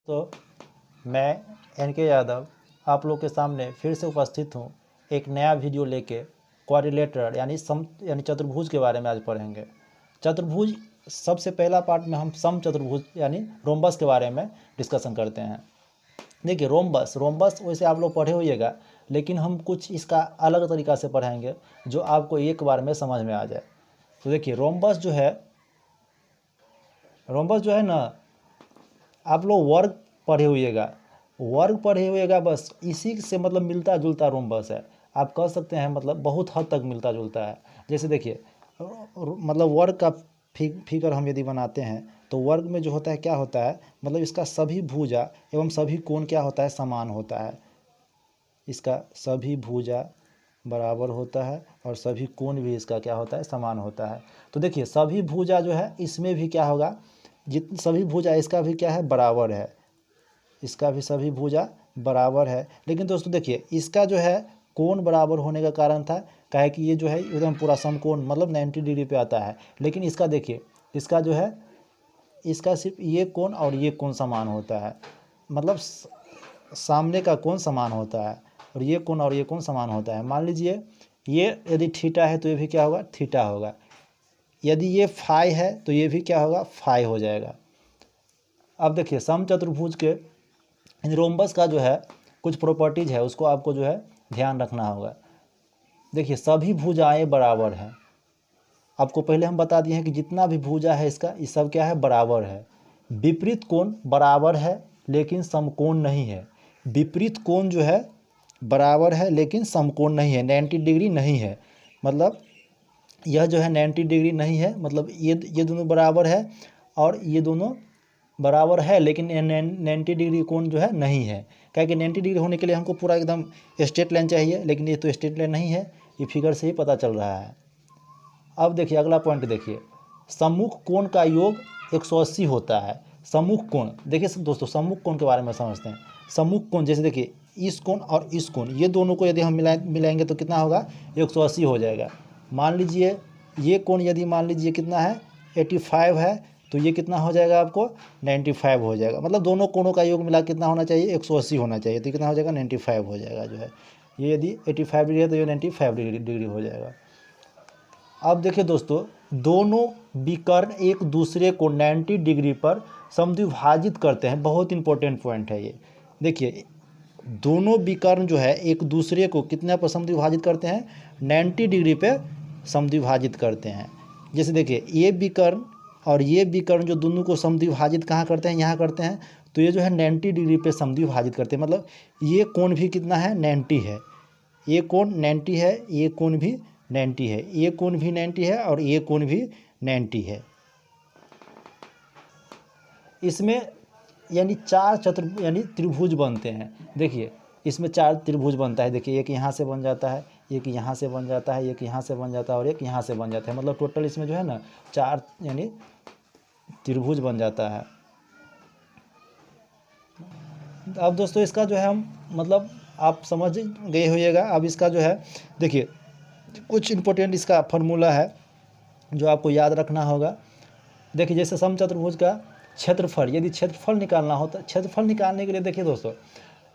तो मैं NK यादव आप लोग के सामने फिर से उपस्थित हूँ एक नया वीडियो लेके। क्वाड्रिलेटरल यानी चतुर्भुज के बारे में आज पढ़ेंगे। चतुर्भुज सबसे पहला पार्ट में हम सम चतुर्भुज यानी रोम्बस के बारे में डिस्कशन करते हैं। देखिए रोम्बस वैसे आप लोग पढ़े होइएगा, लेकिन हम कुछ इसका अलग तरीक़ा से पढ़ाएंगे जो आपको एक बार में समझ में आ जाए। तो देखिए रोम्बस जो है ना, आप लोग वर्ग पढ़े होइएगा, बस इसी से मतलब मिलता जुलता रोम्बस है। आप कह सकते हैं मतलब बहुत हद तक मिलता जुलता है। जैसे देखिए मतलब वर्ग का फिगर हम यदि बनाते हैं तो वर्ग में जो होता है क्या होता है, मतलब इसका सभी भुजा एवं सभी कोण क्या होता है, समान होता है। इसका सभी भुजा बराबर होता है और सभी कोण भी इसका क्या होता है, समान होता है। तो देखिए सभी भुजा जो है इसमें भी क्या होगा, सभी भुजा इसका भी क्या है, बराबर है। इसका भी सभी भुजा बराबर है। लेकिन दोस्तों देखिए इसका जो है कोण बराबर होने का कारण था क्या है कि ये जो है एकदम पूरा समकोण मतलब 90 डिग्री पे आता है। लेकिन इसका देखिए इसका जो है इसका सिर्फ ये कोण और ये कोण समान होता है, मतलब सामने का कोण समान होता है और ये कोण और ये कोण समान होता है। मान लीजिए ये यदि थीटा है तो ये भी क्या होगा, थीटा होगा। यदि ये फाई है तो ये भी क्या होगा, फाई हो जाएगा। अब देखिए समचतुर्भुज के रोम्बस का जो है कुछ प्रॉपर्टीज है, उसको आपको जो है ध्यान रखना होगा। देखिए सभी भुजाएं बराबर हैं। आपको पहले हम बता दिए हैं कि जितना भी भुजा है इसका ये सब क्या है, बराबर है। विपरीत कोण बराबर है लेकिन समकोण नहीं है। विपरीत कोण जो है बराबर है लेकिन समकोण नहीं है, 90 डिग्री नहीं है। मतलब यह जो है 90 डिग्री नहीं है, मतलब ये दोनों बराबर है और ये दोनों बराबर है, लेकिन 90 डिग्री कोण जो है नहीं है। क्या कि 90 डिग्री होने के लिए हमको पूरा एकदम स्ट्रेट लाइन चाहिए, लेकिन ये तो स्ट्रेट लाइन नहीं है, ये फिगर से ही पता चल रहा है। अब देखिए अगला पॉइंट देखिए, सम्मुख कोण का योग 180 होता है। सम्मुख कोण देखिए दोस्तों, सम्मुख कोण के बारे में समझते हैं। सम्मुख कोण जैसे देखिए इस कोण और इस कोण, ये दोनों को यदि हम मिलाएंगे तो कितना होगा, 180 हो जाएगा। मान लीजिए ये कोण यदि मान लीजिए कितना है, 85 है, तो ये कितना हो जाएगा आपको, 95 हो जाएगा। मतलब दोनों कोणों का योग मिला कितना होना चाहिए, 180 होना चाहिए। तो कितना हो जाएगा, 95 हो जाएगा जो है। ये यदि 85 डिग्री है तो ये 95 डिग्री हो जाएगा। अब देखिए दोस्तों, दोनों विकर्ण एक दूसरे को 90 डिग्री पर समद्विभाजित करते हैं। बहुत इंपॉर्टेंट पॉइंट है ये। देखिए दोनों विकर्ण जो है एक दूसरे को कितना पर समद्विभाजित करते हैं, 90 डिग्री पे समद्विभाजित करते हैं। जैसे देखिए ये विकर्ण और ये विकर्ण जो दोनों को समद्विभाजित कहाँ करते हैं, यहाँ करते हैं। तो ये जो है 90 डिग्री पे समद्विभाजित करते हैं। मतलब ये कोण भी कितना है, 90 है। ये कोण 90 है, ये कोण भी 90 है, ये कोण भी 90 है और ये कोण भी 90 है। इसमें यानी यानी त्रिभुज बनते हैं। देखिए इसमें 4 त्रिभुज बनता है। देखिए एक यहाँ से बन जाता है, एक यहाँ से बन जाता है, एक यहाँ से बन जाता है और एक यहाँ से बन जाता है। मतलब टोटल इसमें जो है ना 4 यानी त्रिभुज बन जाता है। अब दोस्तों इसका जो है हम मतलब आप समझ गए होइएगा। अब इसका जो है देखिए कुछ इम्पोर्टेंट इसका फार्मूला है जो आपको याद रखना होगा। देखिए जैसे समचतुर्भुज का क्षेत्रफल, यदि क्षेत्रफल निकालना हो तो क्षेत्रफल निकालने के लिए देखिए दोस्तों,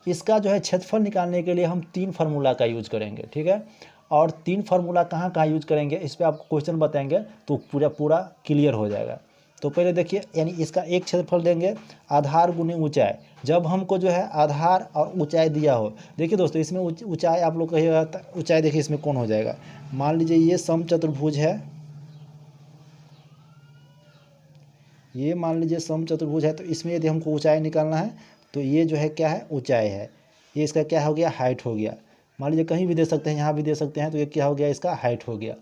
इसका जो है क्षेत्रफल निकालने के लिए हम 3 फार्मूला का यूज करेंगे, ठीक है। और 3 फार्मूला कहाँ यूज करेंगे इस पर आपको क्वेश्चन बताएंगे तो पूरा क्लियर हो जाएगा। तो पहले देखिए यानी इसका एक क्षेत्रफल देंगे, आधार गुने ऊंचाई। जब हमको जो है आधार और ऊंचाई दिया हो, देखिए दोस्तों इसमें ऊंचाई आप लोग कहिएगा, ऊंचाई देखिए इसमें कौन हो जाएगा। मान लीजिए ये समचतुर्भुज है, ये मान लीजिए समचतुर्भुज है, तो इसमें यदि हमको ऊंचाई निकालना है तो ये जो है क्या है, ऊंचाई है। ये इसका क्या हो गया, हाइट हो गया। मान लीजिए कहीं भी दे सकते हैं, यहाँ भी दे सकते हैं, तो ये क्या हो गया, इसका हाइट हो गया।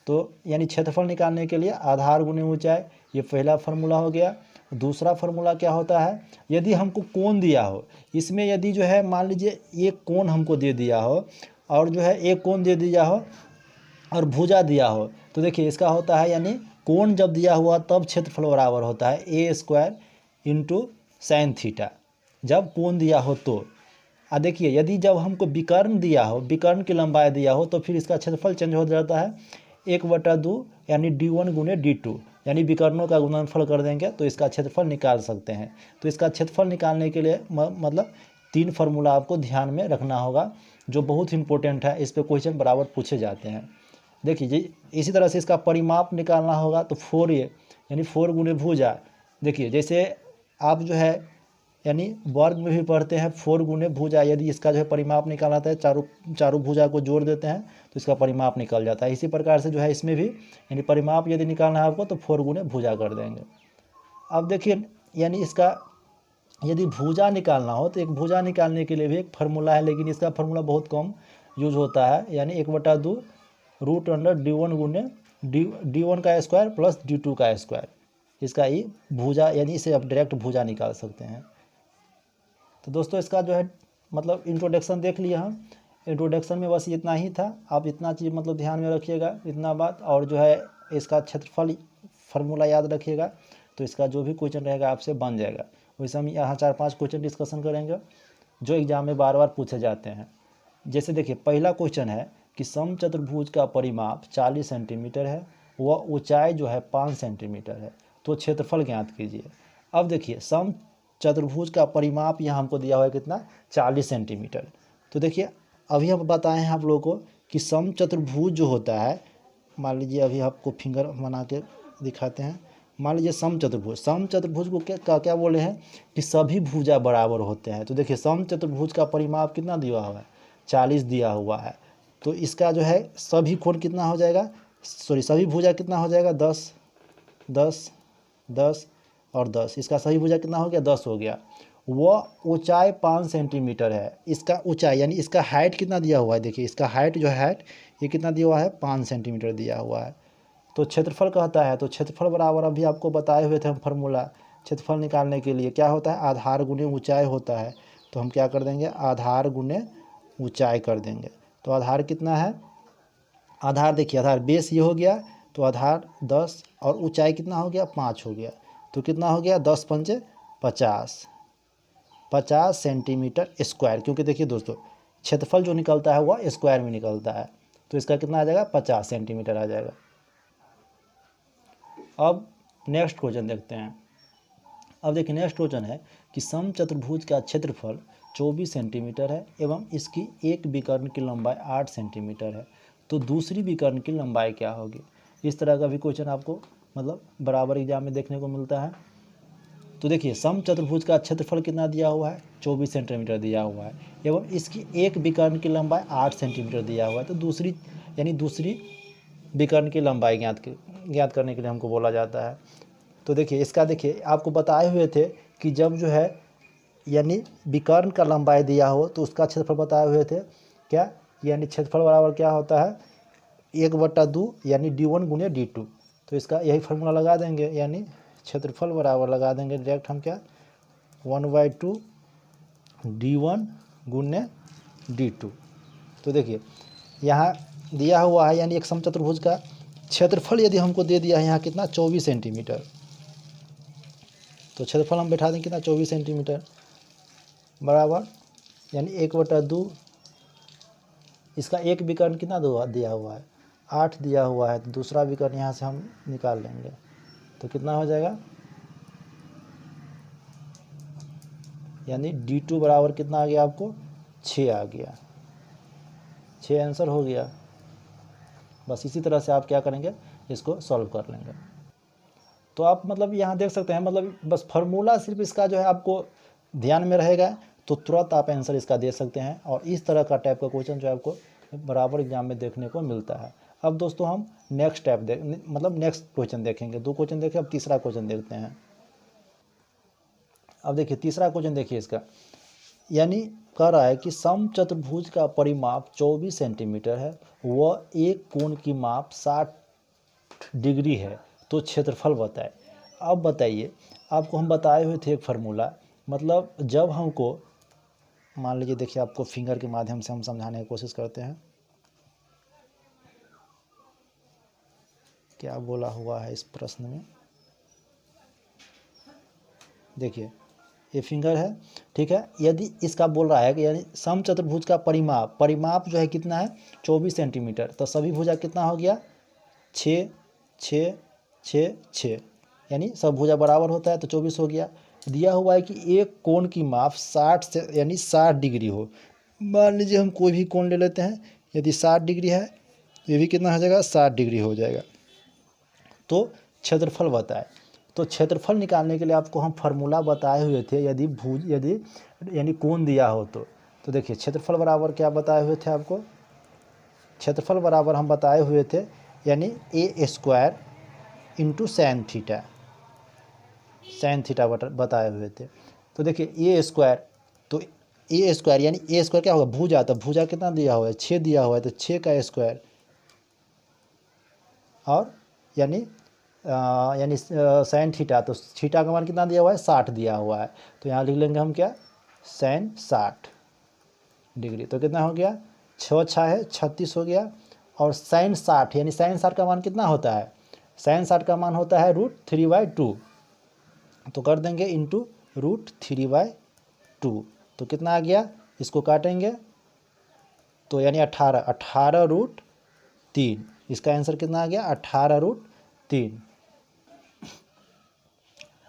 तो यानी क्षेत्रफल निकालने के लिए आधार गुने ऊंचाई, ये पहला फार्मूला हो गया। दूसरा फार्मूला क्या होता है, यदि हमको कोण दिया हो, इसमें यदि जो है मान लीजिए एक कोण हमको दे दिया हो और जो है एक कोण दे दिया हो और भुजा दिया हो, तो देखिए इसका होता है यानी कोण जब दिया हुआ तब क्षेत्रफल बराबर होता है a² इंटू साइन थीटा, जब कोण दिया हो तो। देखिए यदि जब हमको विकर्ण दिया हो, विकर्ण की लंबाई दिया हो, तो फिर इसका क्षेत्रफल चेंज हो जाता है 1/2 यानी d1 गुने d2। यानी विकर्णों का गुणनफल कर देंगे तो इसका क्षेत्रफल निकाल सकते हैं। तो इसका क्षेत्रफल निकालने के लिए मतलब 3 फार्मूला आपको ध्यान में रखना होगा, जो बहुत इंपॉर्टेंट है, इस पे क्वेश्चन बराबर पूछे जाते हैं। देखिए जी, इसी तरह से इसका परिमाप निकालना होगा तो 4a यानी 4 गुणे भुजा। देखिए जैसे आप जो है यानी वर्ग में भी पढ़ते हैं 4 गुणे भुजा, यदि इसका जो है परिमाप निकालना था, चारों भुजा को जोड़ देते हैं तो इसका परिमाप निकल जाता है। इसी प्रकार से जो है इसमें भी यानी परिमाप यदि निकालना है आपको तो 4 गुणे भुजा कर देंगे। अब देखिए यानी इसका यदि भुजा निकालना हो तो एक भुजा निकालने के लिए भी एक फार्मूला है, लेकिन इसका फार्मूला बहुत कम यूज होता है, यानी 1/2 रूट अंडर d1 गुने d1 का स्क्वायर प्लस d2 का स्क्वायर। इसका ही भुजा यानी इसे आप डायरेक्ट भुजा निकाल सकते हैं। तो दोस्तों इसका जो है मतलब इंट्रोडक्शन देख लिया हम। इंट्रोडक्शन में बस इतना ही था, आप इतना चीज़ मतलब ध्यान में रखिएगा, इतना बात। और जो है इसका क्षेत्रफल फार्मूला याद रखिएगा, तो इसका जो भी क्वेश्चन रहेगा आपसे बन जाएगा। वैसे हम यहाँ 4-5 क्वेश्चन डिस्कशन करेंगे जो एग्जाम में बार बार पूछे जाते हैं। जैसे देखिए पहला क्वेश्चन है कि समचतुर्भुज का परिमाप 40 सेंटीमीटर है, वह ऊंचाई जो है 5 सेंटीमीटर है, तो क्षेत्रफल ज्ञात कीजिए। अब देखिए समचतुर्भुज का परिमाप यहाँ हमको दिया हुआ है कितना, 40 सेंटीमीटर। तो देखिए अभी हम बताए हैं आप लोगों को कि समचतुर्भुज जो होता है, मान लीजिए अभी आपको फिंगर बना के दिखाते हैं। मान लीजिए समचतुर्भुज को क्या बोले हैं कि सभी भुजा बराबर होते हैं। तो देखिए समचतुर्भुज का परिमाप कितना दिया हुआ है, 40 दिया हुआ है। तो इसका जो है सभी कोण कितना हो जाएगा, सभी भुजा कितना हो जाएगा, 10 10 10 और 10। इसका सभी भुजा कितना हो गया, 10 हो गया। वह ऊंचाई 5 सेंटीमीटर है। इसका ऊंचाई यानी इसका हाइट कितना दिया हुआ है, देखिए इसका हाइट जो है ये कितना दिया हुआ है, 5 सेंटीमीटर दिया हुआ है। तो क्षेत्रफल कहता है, तो क्षेत्रफल बराबर अभी आपको बताए हुए थे हम फार्मूला क्षेत्रफल निकालने के लिए, क्या होता है, आधार गुने ऊंचाई होता है। तो हम क्या कर देंगे, आधार गुने ऊंचाई कर देंगे। तो आधार कितना है, आधार देखिए आधार बेस ये हो गया, तो आधार 10 और ऊंचाई कितना हो गया, 5 हो गया। तो कितना हो गया, 10 पंचे 50 सेंटीमीटर स्क्वायर। क्योंकि देखिए दोस्तों क्षेत्रफल जो निकलता है वह स्क्वायर में निकलता है, तो इसका कितना आ जाएगा, 50 सेंटीमीटर आ जाएगा। अब नेक्स्ट क्वेश्चन देखते हैं। अब देखिए नेक्स्ट क्वेश्चन है कि समचतुर्भुज का क्षेत्रफल 24 सेंटीमीटर है एवं इसकी एक विकर्ण की लंबाई 8 सेंटीमीटर है, तो दूसरी विकर्ण की लंबाई क्या होगी। इस तरह का भी क्वेश्चन आपको मतलब बराबर एग्जाम में देखने को मिलता है। तो देखिए समचतुर्भुज का क्षेत्रफल कितना दिया हुआ है, 24 सेंटीमीटर दिया हुआ है एवं इसकी एक विकर्ण की लंबाई 8 सेंटीमीटर दिया हुआ है। तो दूसरी विकर्ण की लंबाई ज्ञात करने के लिए हमको बोला जाता है। तो देखिए इसका देखिए आपको बताए हुए थे कि जब जो है यानी विकर्ण का लंबाई दिया हो तो उसका क्षेत्रफल बताए हुए थे क्या, यानी क्षेत्रफल बराबर क्या होता है, 1/2 यानी d1 गुने d2। तो इसका यही फार्मूला लगा देंगे, यानी क्षेत्रफल बराबर लगा देंगे डायरेक्ट हम क्या, 1/2 d1 गुने d2। तो देखिए यहाँ दिया हुआ है यानी एक समचतुर्भुज का क्षेत्रफल यदि हमको दे दिया है यहाँ कितना, 24 सेंटीमीटर। तो क्षेत्रफल हम बैठा दें कितना, 24 सेंटीमीटर बराबर यानी 1/2, इसका एक विकर्ण कितना दिया हुआ है, 8 दिया हुआ है। तो दूसरा विकर्ण यहाँ से हम निकाल लेंगे, तो कितना हो जाएगा, यानी d2 बराबर कितना आ गया आपको, 6 आ गया, 6 आंसर हो गया। बस इसी तरह से आप क्या करेंगे, इसको सॉल्व कर लेंगे। तो आप मतलब यहाँ देख सकते हैं, मतलब बस फार्मूला सिर्फ इसका जो है आपको ध्यान में रहेगा तो तुरंत आप आंसर इसका दे सकते हैं। और इस तरह का टाइप का क्वेश्चन जो है आपको बराबर एग्जाम में देखने को मिलता है। अब दोस्तों हम नेक्स्ट क्वेश्चन देखेंगे। 2 क्वेश्चन देखे, अब तीसरा क्वेश्चन देखते हैं। अब देखिए तीसरा क्वेश्चन देखिए इसका, यानी कह रहा है कि समचतुर्भुज का परिमाप 24 सेंटीमीटर है, वह एक कोण की माप 60 डिग्री है, तो क्षेत्रफल बताए। अब बताइए, आपको हम बताए हुए थे एक फार्मूला, मतलब जब हमको मान लीजिए देखिए आपको फिंगर के माध्यम से हम समझाने की कोशिश करते हैं, क्या बोला हुआ है इस प्रश्न में। देखिए ये फिंगर है, ठीक है। यदि इसका बोल रहा है कि यानी समचतुर्भुज का परिमाप जो है कितना है, 24 सेंटीमीटर, तो सभी भुजा कितना हो गया, 6 6 6 6, यानी सब भुजा बराबर होता है तो 24 हो गया। दिया हुआ है कि एक कोण की माप 60 से यानी 60 डिग्री हो। मान लीजिए हम कोई भी कोण ले लेते हैं, यदि 60 डिग्री है तो ये भी कितना हो जाएगा, 60 डिग्री हो जाएगा। तो क्षेत्रफल बताए, तो क्षेत्रफल निकालने के लिए आपको हम फार्मूला बताए हुए थे, यदि यानी कोण दिया हो तो देखिए क्षेत्रफल बराबर क्या बताए हुए थे आपको, क्षेत्रफल बराबर हम बताए हुए थे यानी ए स्क्वायर इंटू साइन थीटा, बताए हुए थे। तो देखिए ए स्क्वायर, तो ए स्क्वायर यानी ए स्क्वायर क्या होगा, भुजा, तो भुजा कितना दिया हुआ है, 6 दिया हुआ है, तो 6 का स्क्वायर, और यानी साइन थीटा, तो थीटा का मान कितना दिया हुआ है, 60 दिया हुआ है। तो यहाँ लिख लेंगे हम क्या, साइन 60 डिग्री। तो कितना हो गया, 6 6 है 36 हो गया। और साइन 60 यानी साइन 60 का मान कितना होता है, साइन 60 का मान होता है √3/2, तो कर देंगे इंटू √3/2। तो कितना आ गया, इसको काटेंगे तो यानी 18√3, इसका आंसर कितना आ गया, 18√3।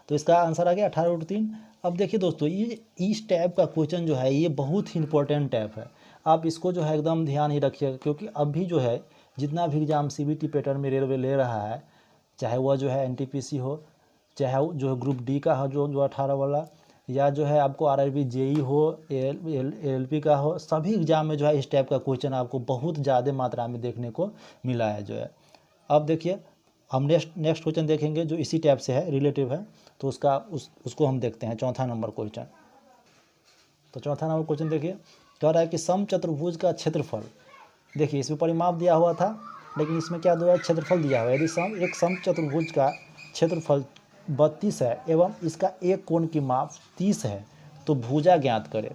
तो इसका आंसर आ गया 18√3। अब देखिए दोस्तों, ये इस टाइप का क्वेश्चन जो है ये बहुत ही इंपॉर्टेंट टाइप है, आप इसको जो है एकदम ध्यान ही रखिएगा, क्योंकि अभी जो है जितना भी एग्जाम CBT पैटर्न में रेलवे ले रहा है, चाहे वह जो है NTPC हो, चाहे वो जो ग्रुप डी का हो जो 18 वाला, या जो है आपको RRB JE हो, LLP का हो, सभी एग्जाम में जो है इस टाइप का क्वेश्चन आपको बहुत ज़्यादा मात्रा में देखने को मिला है जो है। अब देखिए हम नेक्स्ट क्वेश्चन देखेंगे जो इसी टाइप से है, रिलेटिव है, तो उसको हम देखते हैं, चौथा नंबर क्वेश्चन। तो चौथा नंबर क्वेश्चन देखिए, कह रहा है कि समचतुर्भुज का क्षेत्रफल, देखिए इसमें परिमाप दिया हुआ था, लेकिन इसमें क्या दिया है, क्षेत्रफल दिया हुआ है। यदि एक समचतुर्भुज का क्षेत्रफल 32 है एवं इसका एक कोण की माप 30 है, तो भुजा ज्ञात करें।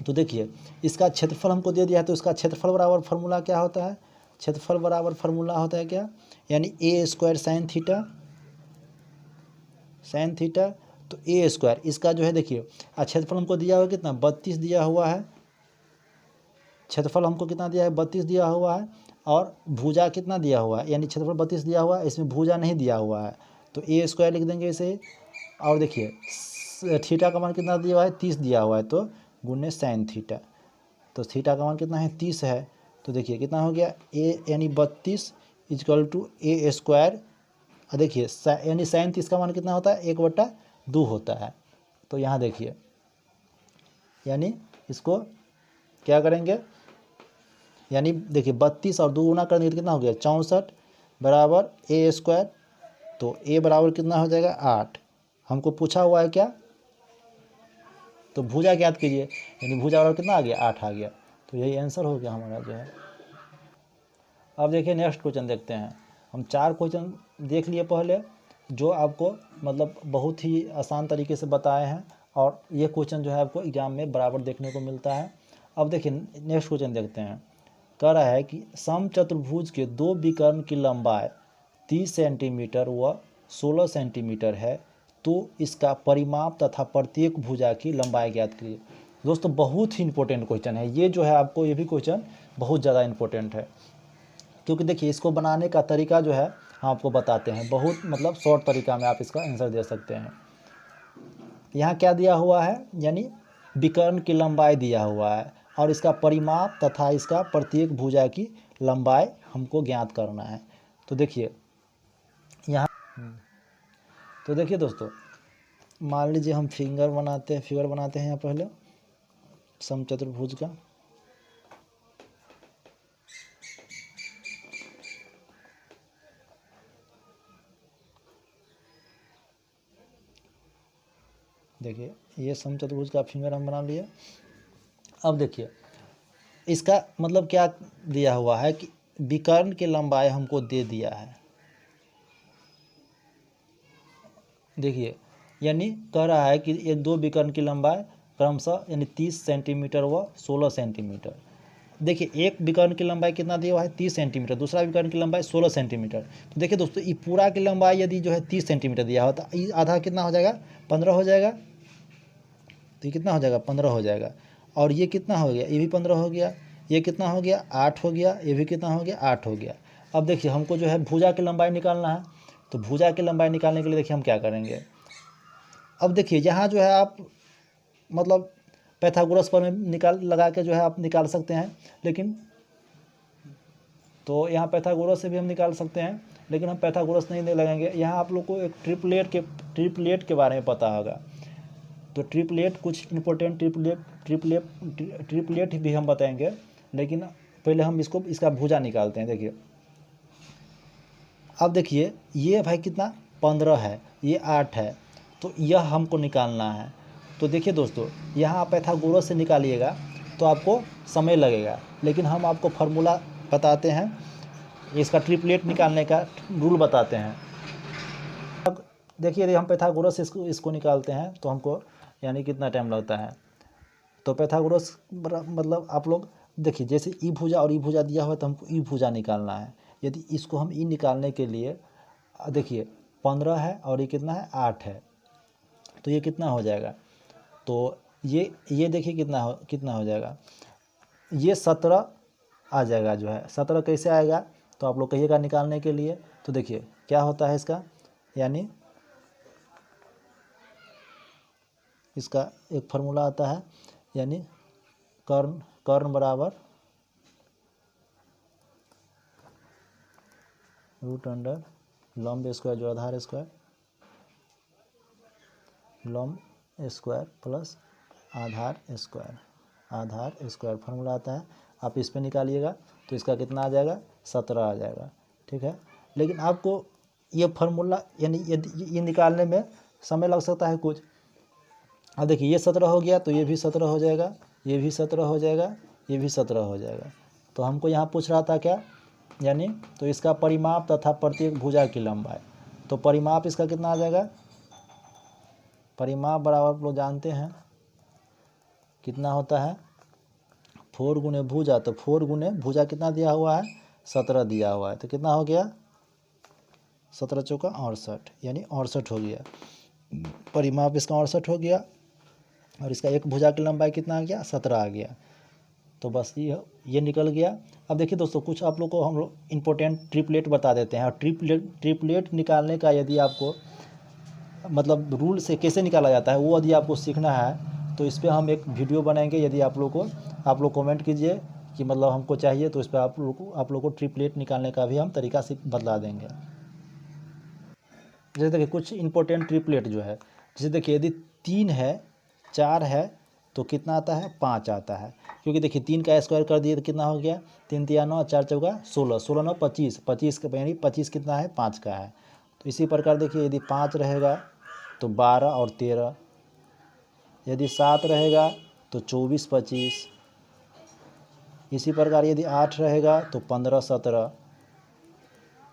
तो देखिए इसका क्षेत्रफल हमको दे दिया है, तो इसका क्षेत्रफल बराबर फार्मूला क्या होता है, क्षेत्रफल बराबर फार्मूला होता है क्या, यानी ए स्क्वायर साइन थीटा, तो ए स्क्वायर इसका जो है देखिए, क्षेत्रफल हमको दिया हुआ है कितना, 32 दिया हुआ है, क्षेत्रफल हमको कितना दिया है, 32 दिया हुआ है, और भुजा कितना दिया हुआ है, यानी क्षेत्रफल 32 दिया हुआ है, इसमें भुजा नहीं दिया हुआ है, तो ए स्क्वायर लिख देंगे इसे। और देखिए थीटा का मान कितना दिया हुआ है, 30 दिया हुआ है, तो गुने साइन थीटा, तो थीटा का मान कितना है, 30 है, तो देखिए कितना हो गया, ए यानी 32 इजकल टू ए स्क्वायर, देखिए यानी साइन 30 का मान कितना होता है, 1/2 होता है। तो यहाँ देखिए, यानी इसको क्या करेंगे, यानी देखिए 32 और 2 गुना करने कितना हो गया, 64 बराबर ए स्क्वायर, तो ए बराबर कितना हो जाएगा, 8। हमको पूछा हुआ है क्या, तो भुजा ज्ञात कीजिए, यानी भुजा बराबर कितना आ गया, 8 आ गया, तो यही आंसर हो गया हमारा जो है। अब देखिए नेक्स्ट क्वेश्चन देखते हैं। हम 4 क्वेश्चन देख लिए पहले, जो आपको मतलब बहुत ही आसान तरीके से बताए हैं, और ये क्वेश्चन जो है आपको एग्जाम में बराबर देखने को मिलता है। अब देखिए नेक्स्ट क्वेश्चन देखते हैं। कह रहा है कि समचतुर्भुज के 2 विकर्ण की लंबाई 30 सेंटीमीटर व 16 सेंटीमीटर है, तो इसका परिमाप तथा प्रत्येक भुजा की लंबाई ज्ञात कीजिए। दोस्तों बहुत ही इंपॉर्टेंट क्वेश्चन है ये जो है, आपको ये भी क्वेश्चन बहुत ज़्यादा इंपॉर्टेंट है, क्योंकि देखिए इसको बनाने का तरीका जो है हम आपको बताते हैं, बहुत मतलब शॉर्ट तरीका में आप इसका आंसर दे सकते हैं। यहाँ क्या दिया हुआ है, यानी विकर्ण की लंबाई दिया हुआ है, और इसका परिमाप तथा इसका प्रत्येक भुजा की लंबाई हमको ज्ञात करना है। तो देखिए यहाँ, तो देखिए दोस्तों, मान लीजिए हम फिगर बनाते हैं यहाँ पहले समचतुर्भुज का। देखिए ये समचतुर्भुज का फिगर हम बना लिए। अब देखिए इसका मतलब क्या दिया हुआ है कि विकर्ण की लंबाई हमको दे दिया है, देखिए यानी कह रहा है कि ये 2 विकर्ण की लंबाई क्रमशः यानी 30 सेंटीमीटर व 16 सेंटीमीटर। देखिए एक विकर्ण की लंबाई कितना दिया हुआ है, 30 सेंटीमीटर, दूसरा विकर्ण की लंबाई 16 सेंटीमीटर। तो देखिए दोस्तों, ये पूरा की लंबाई यदि जो है 30 सेंटीमीटर दिया हो, तो ये आधा कितना हो जाएगा, 15 हो जाएगा, तो ये कितना हो जाएगा, 15 हो जाएगा। और ये कितना हो गया, ये भी 15 हो गया, ये कितना हो गया, 8 हो गया, ये भी कितना हो गया, 8 हो गया। अब देखिए हमको जो है भुजा की लंबाई निकालना है, तो भुजा की लंबाई निकालने के लिए देखिए हम क्या करेंगे। अब देखिए यहाँ जो है आप मतलब पैथागोरस पर में लगा के जो है आप निकाल सकते हैं, लेकिन तो यहाँ पैथागोरस से भी हम निकाल सकते हैं, लेकिन हम पैथागोरस नहीं लगाएंगे। यहाँ आप लोग को एक ट्रिपलेट के बारे में पता होगा, तो ट्रिपलेट कुछ इंपॉर्टेंट ट्रिपलेट भी हम बताएंगे, लेकिन पहले हम इसका भुजा निकालते हैं। देखिए अब देखिए ये भाई कितना 15 है, ये 8 है, तो यह हमको निकालना है। तो देखिए दोस्तों यहाँ आप पैथागोरस से निकालिएगा तो आपको समय लगेगा, लेकिन हम आपको फार्मूला बताते हैं, इसका ट्रिपलेट निकालने का रूल बताते हैं। अब देखिए यदि हम पैथागोरस से इसको निकालते हैं तो हमको यानी कितना टाइम लगता है। तो पैथागोरस मतलब आप लोग देखिए जैसे ई भुजा और ई भुजा दिया हुआ है तो हमको ई भुजा निकालना है। यदि इसको हम ई निकालने के लिए देखिए 15 है और ये कितना है 8 है, तो ये कितना हो जाएगा, तो ये देखिए कितना हो जाएगा, ये 17 आ जाएगा जो है। 17 कैसे आएगा तो आप लोग कहिएगा निकालने के लिए। तो देखिए क्या होता है इसका, यानी इसका एक फार्मूला आता है, यानी कर्ण बराबर रूट अंडर लंब स्क्वायर जो आधार स्क्वायर लंब स्क्वायर प्लस आधार स्क्वायर फार्मूला आता है। आप इस पे निकालिएगा तो इसका कितना आ जाएगा 17 आ जाएगा, ठीक है। लेकिन आपको ये फार्मूला यानी ये निकालने में समय लग सकता है कुछ। अब देखिए ये 17 हो गया तो ये भी 17 हो जाएगा, ये भी 17 हो जाएगा, ये भी 17 हो जाएगा। तो हमको यहाँ पूछ रहा था क्या, यानी तो इसका परिमाप तथा प्रत्येक भुजा की लंबाई। तो परिमाप इसका कितना आ जाएगा, परिमाप बराबर आप लोग जानते हैं कितना होता है 4 गुने भुजा, तो 4 गुने भुजा कितना दिया हुआ है 17 दिया हुआ है, तो कितना हो गया 17 चौका 68, यानी 68 हो गया। परिमाप इसका 68 हो गया और इसका एक भुजा की लंबाई कितना आ गया 17 आ गया। तो बस ये निकल गया। अब देखिए दोस्तों कुछ आप लोग को हम लोग इम्पोर्टेंट ट्रिपलेट बता देते हैं। और ट्रिपलेट निकालने का यदि आपको मतलब रूल से कैसे निकाला जाता है वो यदि आपको सीखना है तो इस पर हम एक वीडियो बनाएंगे। यदि आप लोग कमेंट कीजिए कि मतलब हमको चाहिए, तो इस पर आप लोग को ट्रिपलेट निकालने का भी हम तरीका से बतला देंगे। जैसे देखिए कुछ इंपॉर्टेंट ट्रिपलेट जो है, जैसे देखिए यदि 3 है 4 है तो कितना आता है 5 आता है, क्योंकि देखिए 3 का स्क्वायर कर दिए तो कितना हो गया 3 तिया 9 4 चौका 16, 16 9 25, 25 का यानी 25 कितना है 5 का है। तो इसी प्रकार देखिए यदि 5 रहेगा तो 12 और 13, यदि 7 रहेगा तो 24 25, इसी प्रकार यदि 8 रहेगा तो 15 17।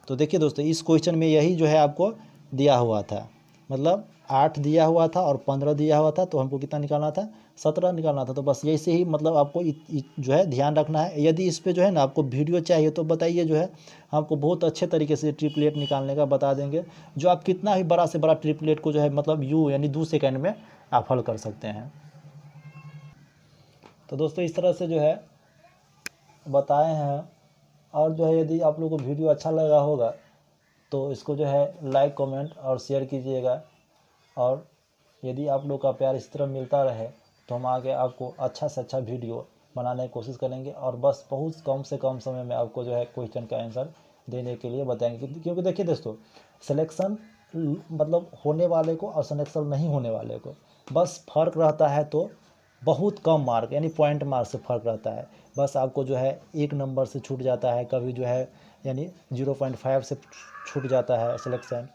तो देखिए दोस्तों इस क्वेश्चन में यही जो है आपको दिया हुआ था, मतलब 8 दिया हुआ था और 15 दिया हुआ था, तो हमको कितना निकालना था 17 निकालना था। तो बस यही से ही मतलब आपको जो है ध्यान रखना है। यदि इस पे जो है ना आपको वीडियो चाहिए तो बताइए, जो है आपको बहुत अच्छे तरीके से ट्रिपलेट निकालने का बता देंगे, जो आप कितना भी बड़ा से बड़ा ट्रिपलेट को जो है मतलब यानी 2 सेकेंड में आप हल कर सकते हैं। तो दोस्तों इस तरह से जो है बताए हैं। और जो है यदि आप लोगों को वीडियो अच्छा लगा होगा तो इसको जो है लाइक कमेंट और शेयर कीजिएगा। और यदि आप लोग का प्यार इस तरह मिलता रहे तो हम आगे आपको अच्छा से अच्छा वीडियो बनाने की कोशिश करेंगे, और बस बहुत कम से कम समय में आपको जो है क्वेश्चन का आंसर देने के लिए बताएंगे। क्योंकि देखिए दोस्तों सिलेक्शन मतलब होने वाले को और सिलेक्शन नहीं होने वाले को बस फ़र्क रहता है, तो बहुत कम मार्क यानी पॉइंट मार्क से फ़र्क रहता है। बस आपको जो है 1 नंबर से छूट जाता है, कभी जो है यानी 0.5 से छूट जाता है सिलेक्शन।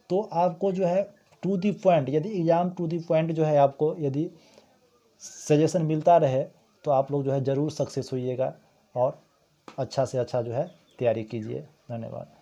तो आपको जो है टू दी पॉइंट, यदि एग्ज़ाम टू दी पॉइंट जो है आपको यदि सजेशन मिलता रहे तो आप लोग जो है ज़रूर सक्सेस होइएगा और अच्छा से अच्छा जो है तैयारी कीजिए। धन्यवाद।